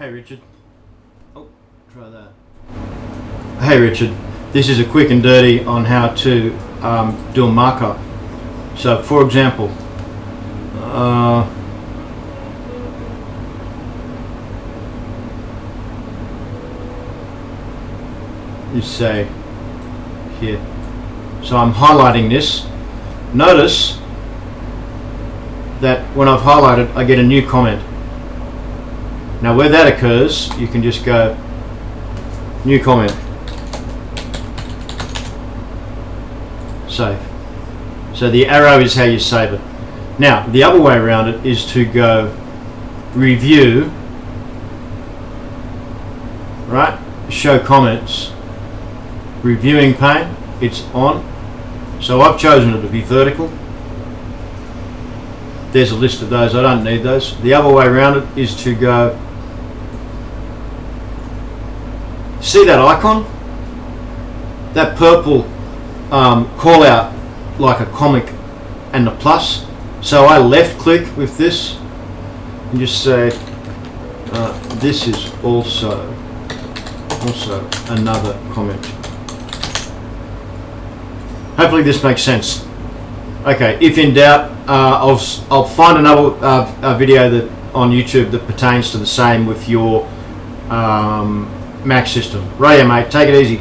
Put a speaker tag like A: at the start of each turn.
A: Hey Richard. Oh, try that. Hey Richard, this is a quick and dirty on how to do a markup. So for example, you say here. So I'm highlighting this. Notice that when I've highlighted, I get a new comment. Now where that occurs, you can just go new comment, save. So the arrow is how you save it. Now the other way around it is to go review, right? Show comments, reviewing pane, it's on. So I've chosen it to be vertical. There's a list of those, I don't need those. The other way around it is to go, see that icon? That purple call out like a comic and the plus. So I left click with this and just say this is also another comment. Hopefully this makes sense. Okay, if in doubt, I'll find another video that on YouTube that pertains to the same with your Mac system. Right, mate, take it easy.